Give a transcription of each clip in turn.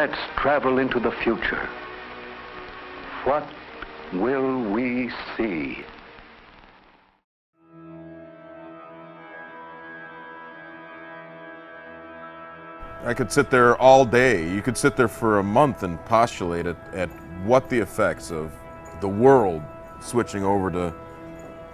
Let's travel into the future. What will we see? I could sit there all day. You could sit there for a month and postulate at what the effects of the world switching over to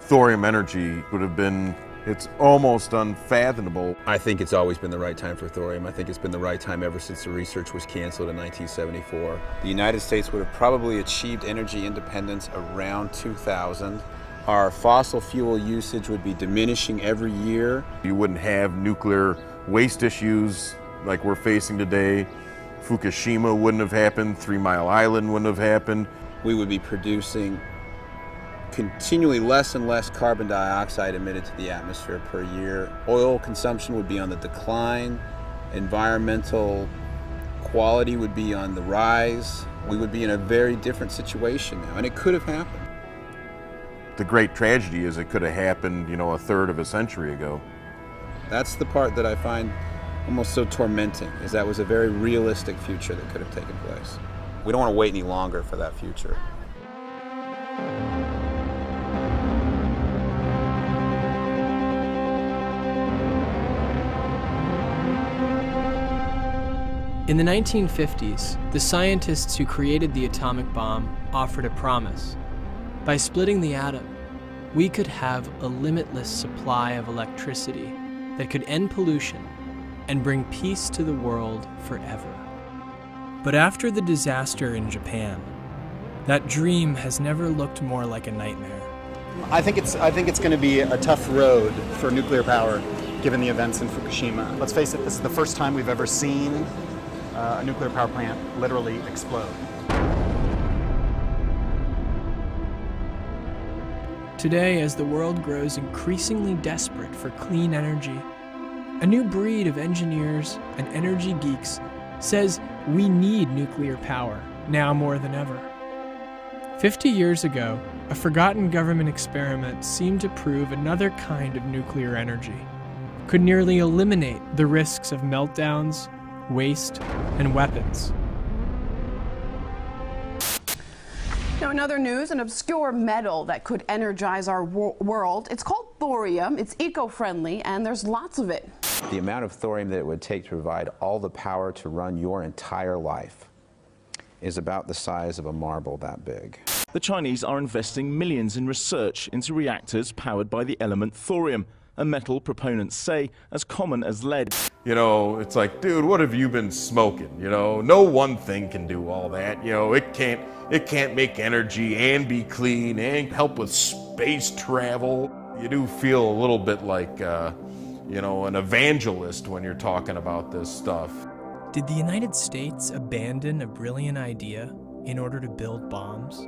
thorium energy would have been. It's almost unfathomable. I think it's always been the right time for thorium. I think it's been the right time ever since the research was canceled in 1974. The United States would have probably achieved energy independence around 2000. Our fossil fuel usage would be diminishing every year. You wouldn't have nuclear waste issues like we're facing today. Fukushima wouldn't have happened. 3 Mile Island wouldn't have happened. We would be producing continually less and less carbon dioxide emitted to the atmosphere per year. Oil consumption would be on the decline. Environmental quality would be on the rise. We would be in a very different situation now, and it could have happened. The great tragedy is it could have happened, you know, a third of a century ago. That's the part that I find almost so tormenting, is that was a very realistic future that could have taken place. We don't want to wait any longer for that future. In the 1950s, the scientists who created the atomic bomb offered a promise. By splitting the atom, we could have a limitless supply of electricity that could end pollution and bring peace to the world forever. But after the disaster in Japan, that dream has never looked more like a nightmare. I think it's going to be a tough road for nuclear power, given the events in Fukushima. Let's face it, this is the first time we've ever seen a nuclear power plant literally explode. Today, as the world grows increasingly desperate for clean energy, a new breed of engineers and energy geeks says we need nuclear power, now more than ever. 50 years ago, a forgotten government experiment seemed to prove another kind of nuclear energy could nearly eliminate the risks of meltdowns, waste, and weapons. Now, in other news, an obscure metal that could energize our world. It's called thorium. It's eco-friendly, and there's lots of it. The amount of thorium that it would take to provide all the power to run your entire life is about the size of a marble that big. The Chinese are investing millions in research into reactors powered by the element thorium, a metal proponents say as common as lead. You know, it's like, dude, what have you been smoking? You know, no one thing can do all that. You know, it can't make energy and be clean and help with space travel. You do feel a little bit like, you know, an evangelist when you're talking about this stuff. Did the United States abandon a brilliant idea in order to build bombs?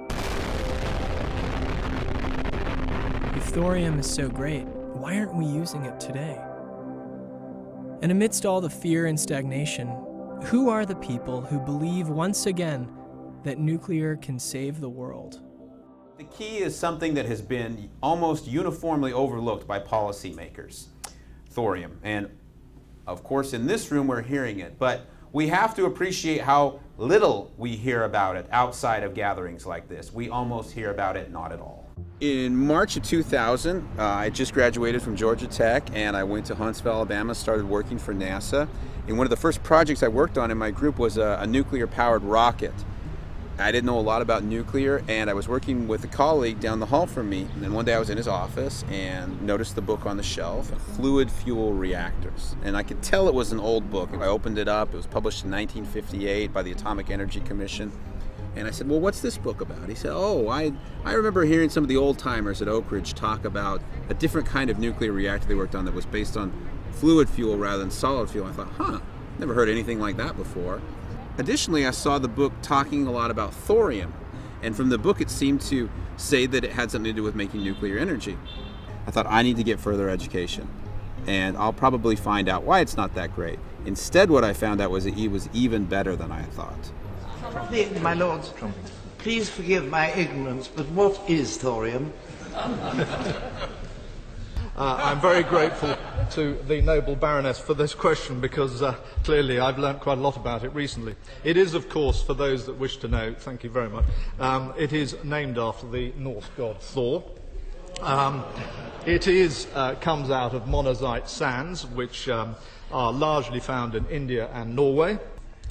If thorium is so great, why aren't we using it today? And amidst all the fear and stagnation, who are the people who believe once again that nuclear can save the world? The key is something that has been almost uniformly overlooked by policymakers: thorium. And of course, in this room, we're hearing it, but we have to appreciate how little we hear about it outside of gatherings like this. We almost hear about it not at all. In March of 2000, I just graduated from Georgia Tech, and I went to Huntsville, Alabama, started working for NASA. And one of the first projects I worked on in my group was a nuclear-powered rocket. I didn't know a lot about nuclear, and I was working with a colleague down the hall from me. And one day I was in his office and noticed the book on the shelf, Fluid Fuel Reactors. And I could tell it was an old book. I opened it up. It was published in 1958 by the Atomic Energy Commission. And I said, well, what's this book about? He said, oh, I remember hearing some of the old-timers at Oak Ridge talk about a different kind of nuclear reactor they worked on that was based on fluid fuel rather than solid fuel. I thought, huh, never heard anything like that before. Additionally, I saw the book talking a lot about thorium. And from the book, it seemed to say that it had something to do with making nuclear energy. I thought, I need to get further education. And I'll probably find out why it's not that great. Instead, what I found out was that it was even better than I thought. My lords, please forgive my ignorance, but what is thorium? I'm very grateful to the noble Baroness for this question because clearly I've learnt quite a lot about it recently. It is, of course, for those that wish to know, thank you very much, it is named after the Norse god Thor. It comes out of monazite sands, which are largely found in India and Norway.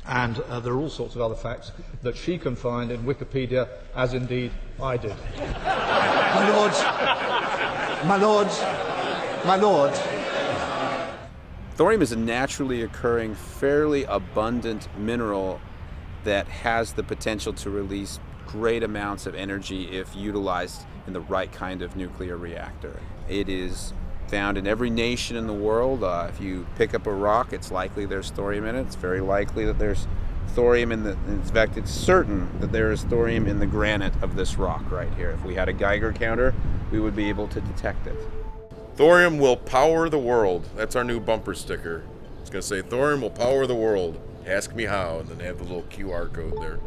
And there are all sorts of other facts that she can find in Wikipedia, as indeed I did. My lords, my lords, my lord. Thorium is a naturally occurring, fairly abundant mineral that has the potential to release great amounts of energy if utilized in the right kind of nuclear reactor. It is found in every nation in the world. If you pick up a rock, it's likely there's thorium in it. It's very likely that there's thorium in fact, it's certain that there is thorium in the granite of this rock right here. If we had a Geiger counter, we would be able to detect it. Thorium will power the world. That's our new bumper sticker. It's going to say, Thorium will power the world. Ask me how, and then they have the little QR code there.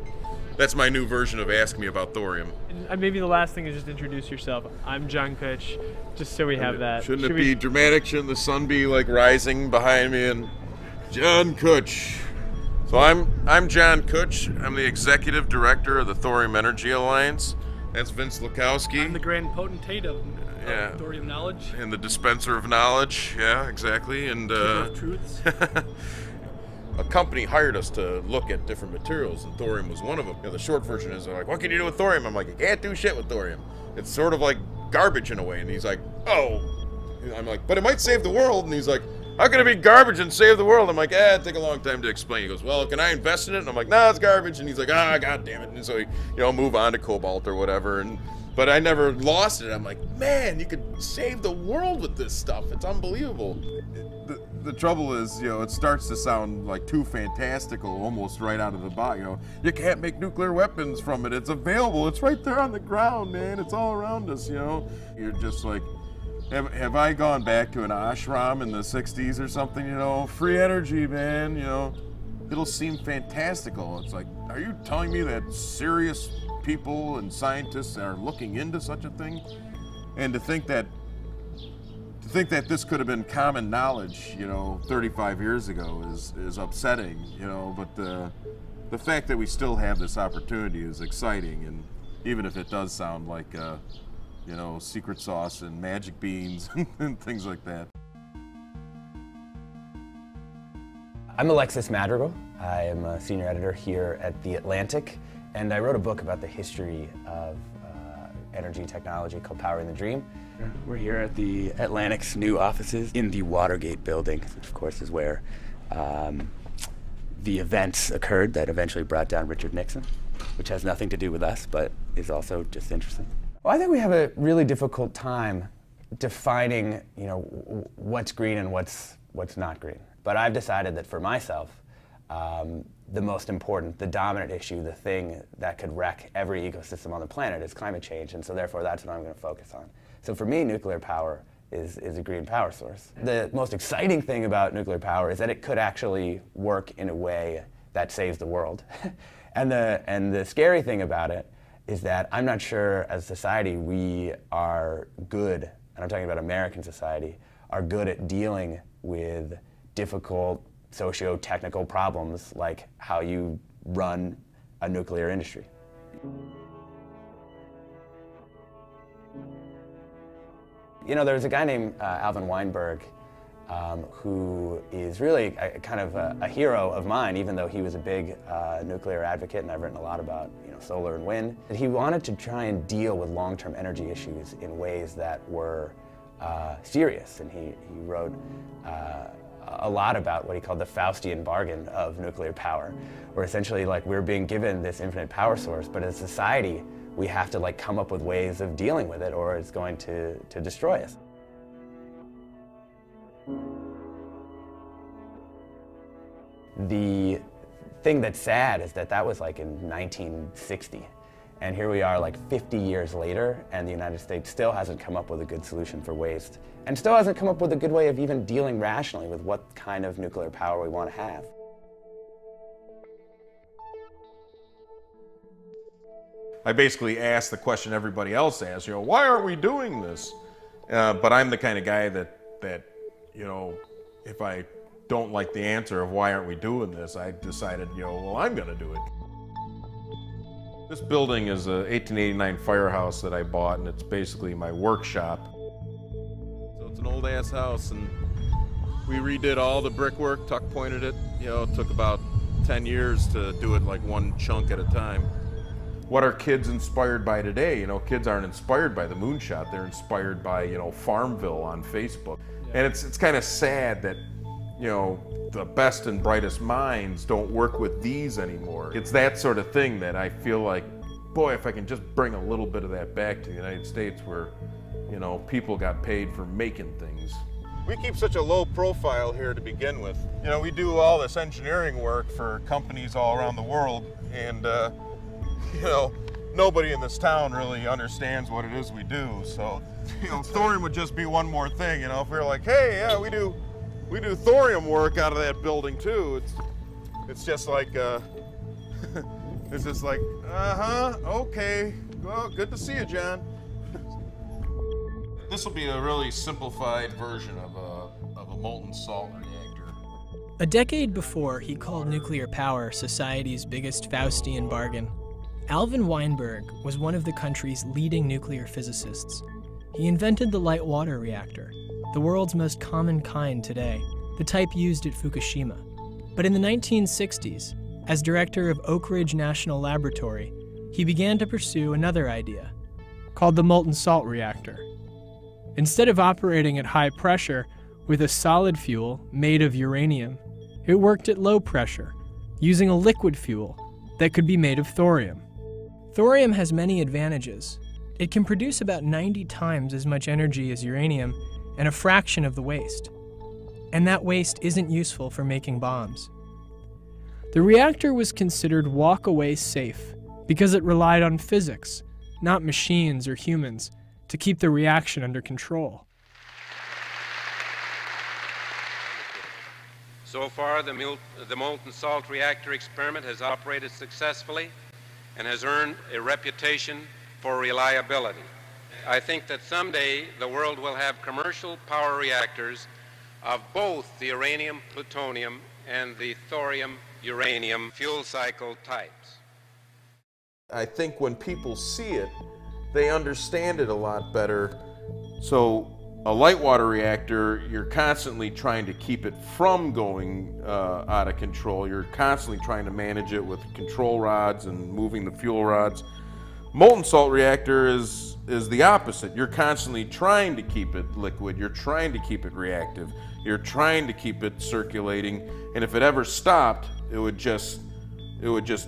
That's my new version of Ask Me About Thorium. And maybe the last thing is just introduce yourself. I'm John Kutch, just so we have that. Shouldn't it be dramatic? Shouldn't the sun be like rising behind me? And John Kutch. So I'm John Kutch. I'm the executive director of the Thorium Energy Alliance. That's Vince Lukowski. I'm the grand potentate of thorium knowledge. And the dispenser of knowledge. Yeah, exactly. And truths. A company hired us to look at different materials, and thorium was one of them. You know, the short version is, they're like, what can you do with thorium? I'm like, you can't do shit with thorium. It's sort of like garbage in a way. And he's like, oh. And I'm like, but it might save the world. And he's like, how can it be garbage and save the world? I'm like, it'd take a long time to explain. He goes, well, can I invest in it? And I'm like, no, it's garbage. And he's like, god damn it. And so, move on to cobalt or whatever. But I never lost it. I'm like, man, you could save the world with this stuff. It's unbelievable. The trouble is, it starts to sound like too fantastical almost right out of the box. You can't make nuclear weapons from it. It's available. It's right there on the ground, man. It's all around us, You're just like, have I gone back to an ashram in the 60s or something, Free energy, man, It'll seem fantastical. It's like, are you telling me that serious people and scientists are looking into such a thing? And to think that this could have been common knowledge, 35 years ago is upsetting, but the fact that we still have this opportunity is exciting, and even if it does sound like, secret sauce and magic beans and things like that. I'm Alexis Madrigal. I am a senior editor here at The Atlantic, and I wrote a book about the history of energy technology called Powering the Dream. We're here at the Atlantic's new offices in the Watergate building, which of course is where the events occurred that eventually brought down Richard Nixon, which has nothing to do with us, but is also just interesting. Well, I think we have a really difficult time defining, what's green and what's not green. But I've decided that for myself, the most important, the dominant issue, the thing that could wreck every ecosystem on the planet is climate change, and so therefore that's what I'm going to focus on. So for me, nuclear power is a green power source. The most exciting thing about nuclear power is that it could actually work in a way that saves the world. and the scary thing about it is that I'm not sure as a society we are good, and I'm talking about American society, are good at dealing with difficult socio-technical problems like how you run a nuclear industry. There's a guy named Alvin Weinberg who is really kind of a hero of mine, even though he was a big nuclear advocate, and I've written a lot about solar and wind. He wanted to try and deal with long-term energy issues in ways that were serious, and he wrote a lot about what he called the Faustian bargain of nuclear power, where essentially we're being given this infinite power source, but as a society we have to come up with ways of dealing with it or it's going to destroy us. The thing that's sad is that was in 1960. And here we are 50 years later, and the United States still hasn't come up with a good solution for waste, and still hasn't come up with a good way of even dealing rationally with what kind of nuclear power we want to have. I basically asked the question everybody else asks, why aren't we doing this? But I'm the kind of guy that, you know, if I don't like the answer of why aren't we doing this, I decided, you know, well, I'm gonna do it. This building is a 1889 firehouse that I bought, and it's basically my workshop. So it's an old ass house, and we redid all the brickwork, tuck pointed it. You know, it took about 10 years to do it like one chunk at a time. What are kids inspired by today? You know, kids aren't inspired by the moonshot. They're inspired by, you know, Farmville on Facebook. And it's kind of sad that, you know, the best and brightest minds don't work with these anymore. It's that sort of thing that I feel like, boy, if I can just bring a little bit of that back to the United States where, you know, people got paid for making things. We keep such a low profile here to begin with. You know, we do all this engineering work for companies all around the world, and you know, nobody in this town really understands what it is we do. So, you know, thorium would just be one more thing. You know, if we were like, hey, yeah, we do thorium work out of that building too. It's just like, it's just like, okay, well, good to see you, John. This will be a really simplified version of a molten salt reactor. A decade before he called nuclear power society's biggest Faustian bargain, Alvin Weinberg was one of the country's leading nuclear physicists. He invented the light water reactor, the world's most common kind today, the type used at Fukushima. But in the 1960s, as director of Oak Ridge National Laboratory, he began to pursue another idea, called the molten salt reactor. Instead of operating at high pressure with a solid fuel made of uranium, it worked at low pressure, using a liquid fuel that could be made of thorium. Thorium has many advantages. It can produce about 90 times as much energy as uranium and a fraction of the waste. And that waste isn't useful for making bombs. The reactor was considered walk-away safe because it relied on physics, not machines or humans, to keep the reaction under control. So far, the molten salt reactor experiment has operated successfully and has earned a reputation for reliability. I think that someday the world will have commercial power reactors of both the uranium, plutonium, and the thorium, uranium fuel cycle types. I think when people see it, they understand it a lot better. So a light water reactor, you're constantly trying to keep it from going out of control. You're constantly trying to manage it with control rods and moving the fuel rods. Molten salt reactor is the opposite. You're constantly trying to keep it liquid. You're trying to keep it reactive. You're trying to keep it circulating. And if it ever stopped, it would just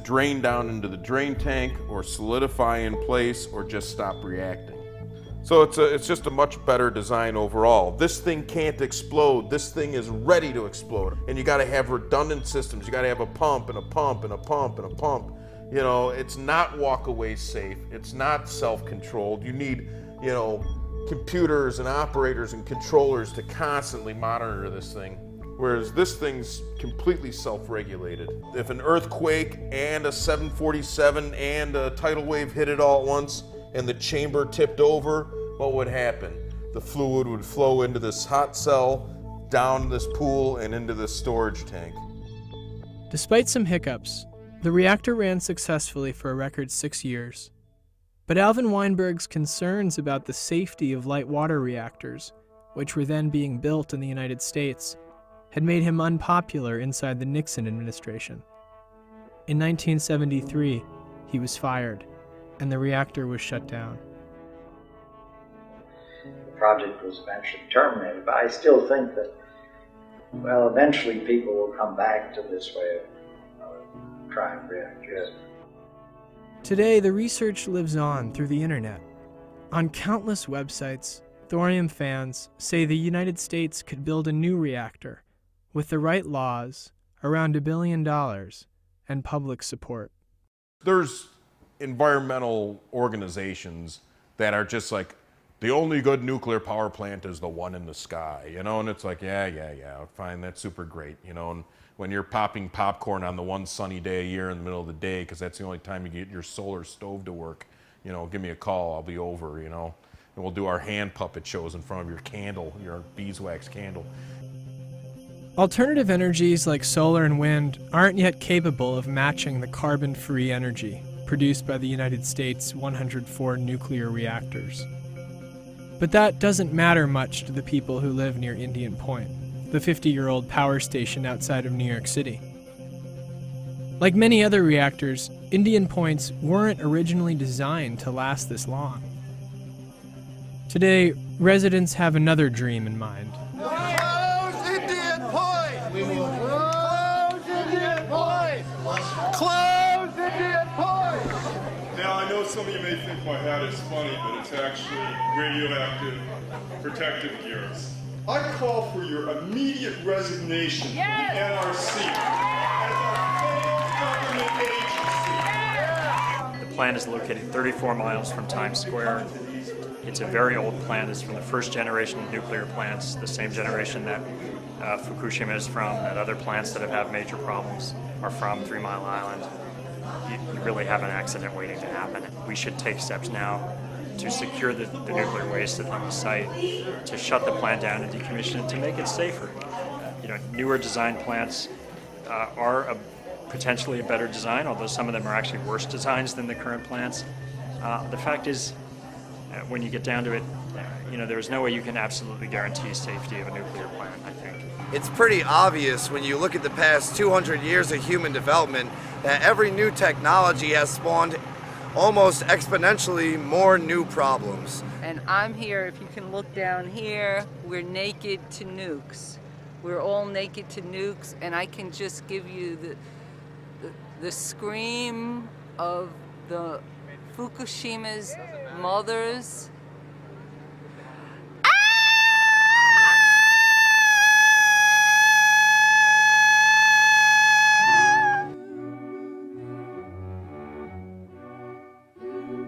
drain down into the drain tank or solidify in place or just stop reacting. So it's just a much better design overall. This thing can't explode. This thing is ready to explode. And you gotta have redundant systems. You gotta have a pump and a pump and a pump and a pump. You know, it's not walk-away safe. It's not self-controlled. You need, you know, computers and operators and controllers to constantly monitor this thing. Whereas this thing's completely self-regulated. If an earthquake and a 747 and a tidal wave hit it all at once and the chamber tipped over, what would happen? The fluid would flow into this hot cell, down this pool, and into this storage tank. Despite some hiccups, the reactor ran successfully for a record 6 years. But Alvin Weinberg's concerns about the safety of light water reactors, which were then being built in the United States, had made him unpopular inside the Nixon administration. In 1973, he was fired, and the reactor was shut down. The project was eventually terminated, but I still think that, well, eventually people will come back to this way of trying reactors. Today, the research lives on through the internet. On countless websites, thorium fans say the United States could build a new reactor with the right laws, around $1 billion, and public support. There's environmental organizations that are just like, the only good nuclear power plant is the one in the sky, you know, and it's like, yeah, fine, that's super great, you know, and when you're popping popcorn on the one sunny day a year in the middle of the day, because that's the only time you get your solar stove to work, you know, give me a call, I'll be over, you know. and we'll do our hand puppet shows in front of your candle, your beeswax candle. Alternative energies like solar and wind aren't yet capable of matching the carbon-free energy produced by the United States' 104 nuclear reactors. But that doesn't matter much to the people who live near Indian Point, the 50-year-old power station outside of New York City. Like many other reactors, Indian Points weren't originally designed to last this long. Today, residents have another dream in mind. Close Indian Point! Close Indian Point! Close Indian Point! Now, I know some of you may think my hat is funny, but it's actually radioactive protective gears. I call for your immediate resignation from the NRC as a failed government agency. The plant is located 34 miles from Times Square. It's a very old plant. It's from the first generation of nuclear plants, the same generation that Fukushima is from, that other plants that have had major problems are from, 3 Mile Island. You really have an accident waiting to happen. We should take steps now to secure the nuclear waste on the site, to shut the plant down and decommission it, to make it safer. You know, newer design plants are potentially a better design, although some of them are actually worse designs than the current plants. The fact is, when you get down to it, you know, there's no way you can absolutely guarantee safety of a nuclear plant, I think. It's pretty obvious when you look at the past 200 years of human development that every new technology has spawned almost exponentially more new problems. And I'm here, if you can look down here, we're naked to nukes. We're all naked to nukes, and I can just give you the scream of the Fukushima's mothers.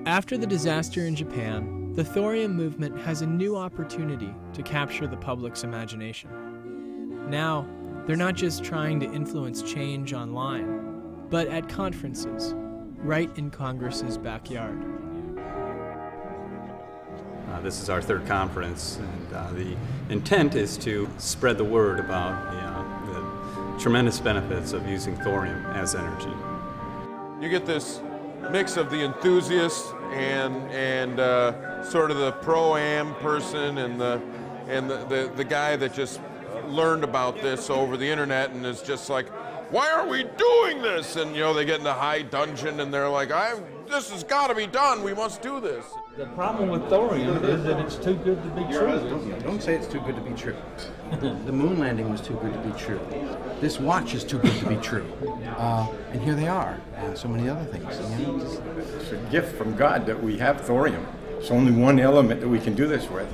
After the disaster in Japan, the Thorium movement has a new opportunity to capture the public's imagination. Now, they're not just trying to influence change online, but at conferences, right in Congress's backyard. This is our third conference, and the intent is to spread the word about the tremendous benefits of using thorium as energy. You get this mix of the enthusiast and sort of the pro-am person and the guy that just learned about this over the internet and is just like, why are we doing this? And you know, they get in the high dungeon and they're like, this has got to be done. We must do this. The problem with thorium is that it's too good to be true. Don't say it's too good to be true. The moon landing was too good to be true. This watch is too good to be true. And here they are, and so many other things. You know? It's a gift from God that we have thorium. It's only one element that we can do this with.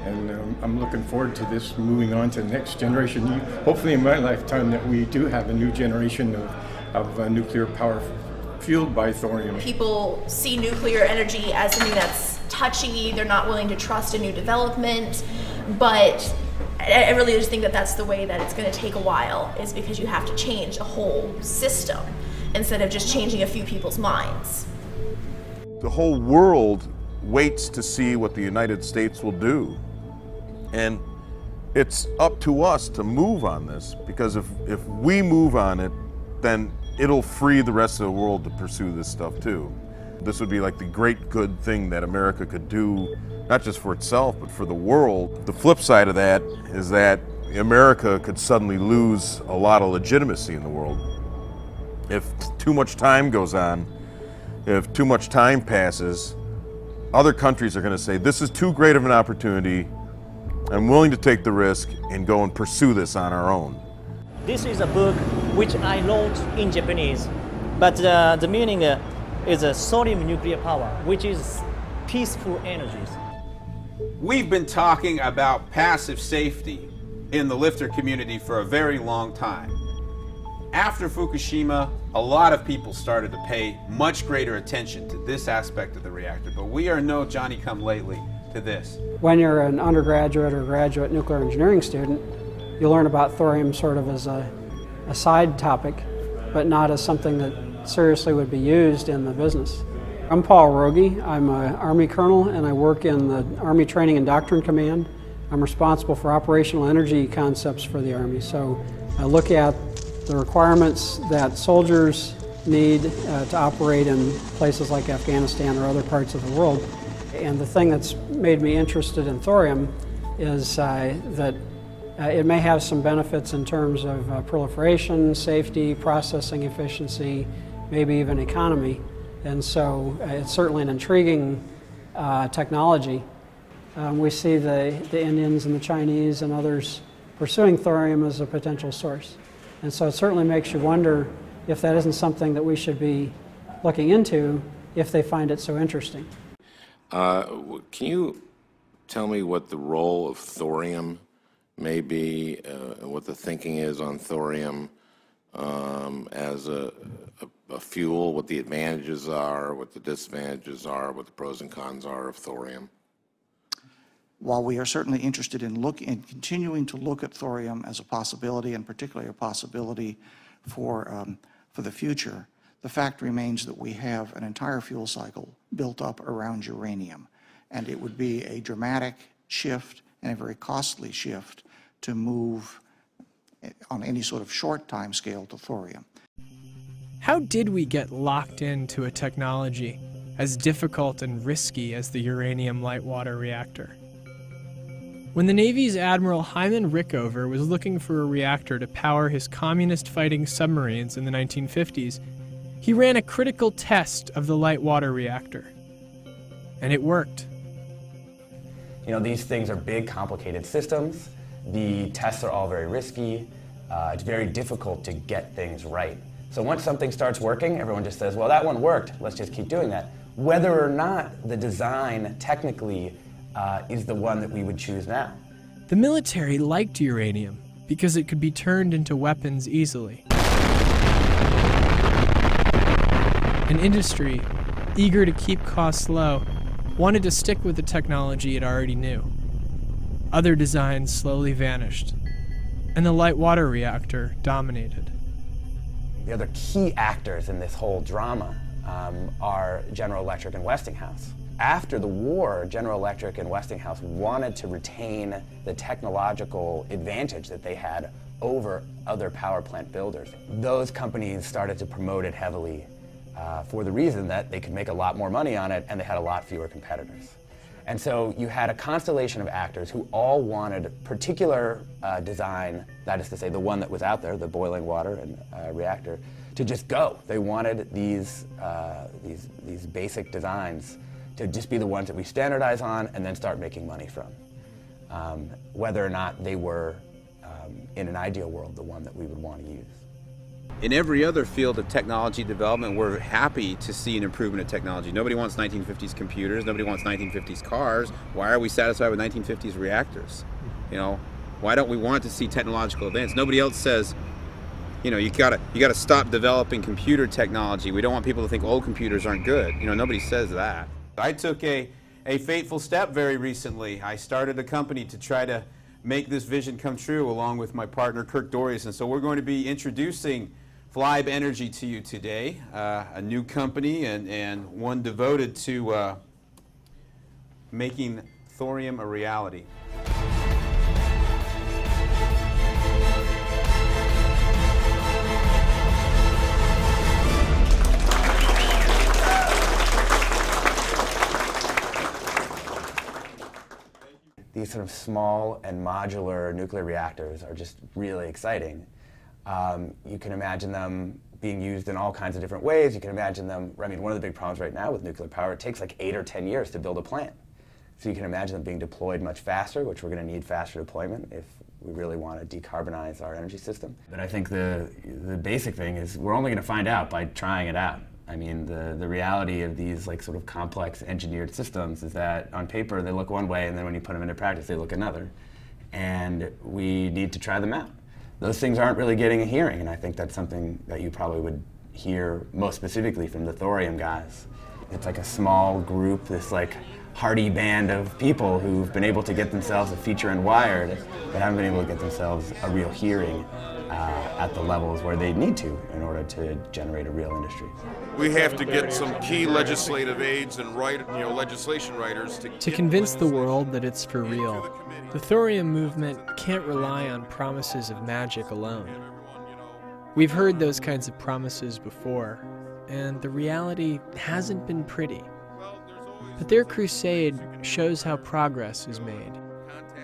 And I'm looking forward to this moving on to the next generation. Hopefully in my lifetime that we do have a new generation of nuclear power fueled by thorium. People see nuclear energy as something that's touchy, they're not willing to trust a new development, but I really just think that that's the way that it's going to take a while, is because you have to change a whole system instead of just changing a few people's minds. The whole world waits to see what the United States will do. And it's up to us to move on this, because if we move on it, then it'll free the rest of the world to pursue this stuff too. This would be like the great good thing that America could do, not just for itself, but for the world. The flip side of that is that America could suddenly lose a lot of legitimacy in the world. If too much time goes on, if too much time passes, other countries are going to say, this is too great of an opportunity, I'm willing to take the risk and go and pursue this on our own. This is a book which I wrote in Japanese, but the meaning is a thorium nuclear power, which is peaceful energies. We've been talking about passive safety in the lifter community for a very long time. After Fukushima, a lot of people started to pay much greater attention to this aspect of the reactor, but we are no Johnny-come-lately to this. When you're an undergraduate or graduate nuclear engineering student, you learn about thorium sort of as a side topic, but not as something that seriously would be used in the business. I'm Paul Rogie. I'm an Army colonel and I work in the Army Training and Doctrine Command. I'm responsible for operational energy concepts for the Army. So I look at the requirements that soldiers need to operate in places like Afghanistan or other parts of the world. And the thing that's made me interested in thorium is that it may have some benefits in terms of proliferation, safety, processing efficiency, maybe even economy. And so it's certainly an intriguing technology. We see the Indians and the Chinese and others pursuing thorium as a potential source. And so it certainly makes you wonder if that isn't something that we should be looking into if they find it so interesting. Can you tell me what the role of thorium may be, what the thinking is on thorium as a fuel, what the advantages are, what the disadvantages are, what the pros and cons are of thorium? While we are certainly interested in continuing to look at thorium as a possibility, and particularly a possibility for the future, the fact remains that we have an entire fuel cycle built up around uranium, and it would be a dramatic shift and a very costly shift to move on any sort of short time scale to thorium. How did we get locked into a technology as difficult and risky as the uranium light water reactor? When the Navy's Admiral Hyman Rickover was looking for a reactor to power his communist-fighting submarines in the 1950s, he ran a critical test of the light water reactor. And it worked. You know, these things are big, complicated systems. The tests are all very risky. It's very difficult to get things right. So once something starts working, everyone just says, well, that one worked, let's just keep doing that. Whether or not the design technically is the one that we would choose now. The military liked uranium because it could be turned into weapons easily. An industry, eager to keep costs low, wanted to stick with the technology it already knew. Other designs slowly vanished, and the light water reactor dominated. The other key actors in this whole drama are General Electric and Westinghouse. After the war, General Electric and Westinghouse wanted to retain the technological advantage that they had over other power plant builders. Those companies started to promote it heavily for the reason that they could make a lot more money on it and they had a lot fewer competitors. And so you had a constellation of actors who all wanted particular design, that is to say the one that was out there, the boiling water and reactor, to just go. They wanted these basic designs to just be the ones that we standardize on and then start making money from. Whether or not they were, in an ideal world, the one that we would want to use. In every other field of technology development, we're happy to see an improvement in technology. Nobody wants 1950s computers, nobody wants 1950s cars. Why are we satisfied with 1950s reactors? You know, why don't we want to see technological advance? Nobody else says, you know, you gotta stop developing computer technology. We don't want people to think old computers aren't good. You know, nobody says that. I took a fateful step very recently. I started a company to try to make this vision come true along with my partner Kirk Dorius, and so we're going to be introducing Flybe Energy to you today, a new company and one devoted to making thorium a reality. These sort of small and modular nuclear reactors are just really exciting. You can imagine them being used in all kinds of different ways. You can imagine them, I mean, one of the big problems right now with nuclear power, it takes like 8 or 10 years to build a plant. So you can imagine them being deployed much faster, which we're going to need faster deployment if we really want to decarbonize our energy system. But I think the basic thing is we're only going to find out by trying it out. I mean, the reality of these like sort of complex engineered systems is that on paper they look one way, and then when you put them into practice they look another. And we need to try them out. Those things aren't really getting a hearing, and I think that's something that you probably would hear most specifically from the thorium guys. It's like a small group, this like hardy band of people who've been able to get themselves a feature in Wired, but haven't been able to get themselves a real hearing at the levels where they need to in order to generate a real industry. We have to get some key legislative aids and legislation writers to convince the world that it's for real. The thorium movement can't rely on promises of magic alone. We've heard those kinds of promises before, and the reality hasn't been pretty. But their crusade shows how progress is made,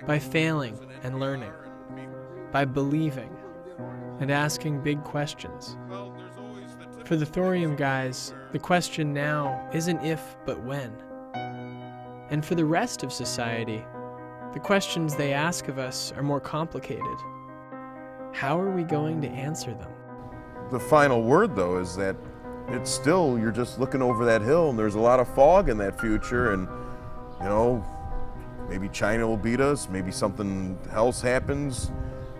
by failing and learning, by believing and asking big questions. For the thorium guys, the question now isn't if, but when. And for the rest of society, the questions they ask of us are more complicated. How are we going to answer them? The final word, though, is that it's still, you're just looking over that hill and there's a lot of fog in that future, and, you know, maybe China will beat us, maybe something else happens.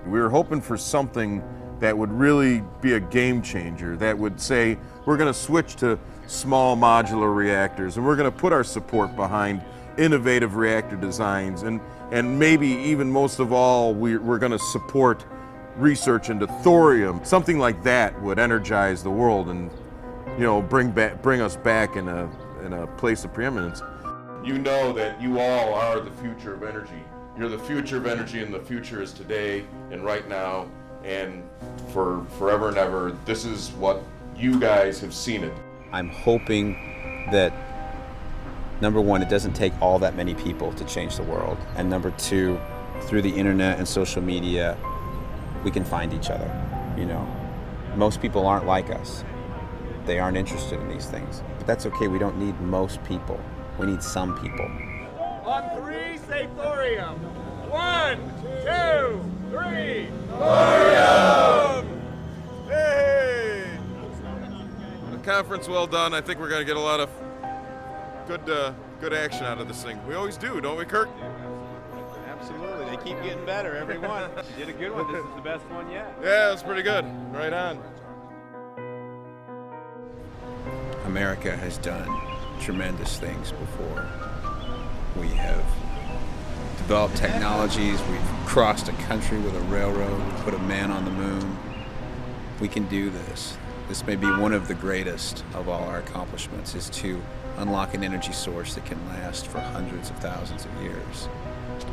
We were hoping for something that would really be a game changer, that would say, we're going to switch to small modular reactors, and we're going to put our support behind innovative reactor designs, and maybe even most of all, we're going to support research into thorium. Something like that would energize the world and, you know, bring us back in a place of preeminence. You know that you all are the future of energy. You're the future of energy, and the future is today and right now and for forever and ever. This is what you guys have seen it. I'm hoping that, number one, it doesn't take all that many people to change the world, and number two, through the internet and social media, we can find each other. You know, most people aren't like us. They aren't interested in these things, but that's okay. We don't need most people. We need some people. On three, say thorium. 1, 2, 3. Thorium! Hey! The conference well done. I think we're going to get a lot of good action out of this thing. We always do, don't we, Kirk? Absolutely. They keep getting better, every one. You did a good one. This is the best one yet. Yeah, it's pretty good. Right on. America has done tremendous things before. We have developed technologies, we've crossed a country with a railroad, we put a man on the moon. We can do this. This may be one of the greatest of all our accomplishments, is to unlock an energy source that can last for hundreds of thousands of years.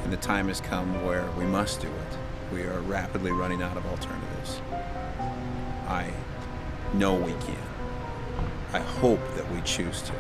And the time has come where we must do it. We are rapidly running out of alternatives. I know we can. I hope that we choose to.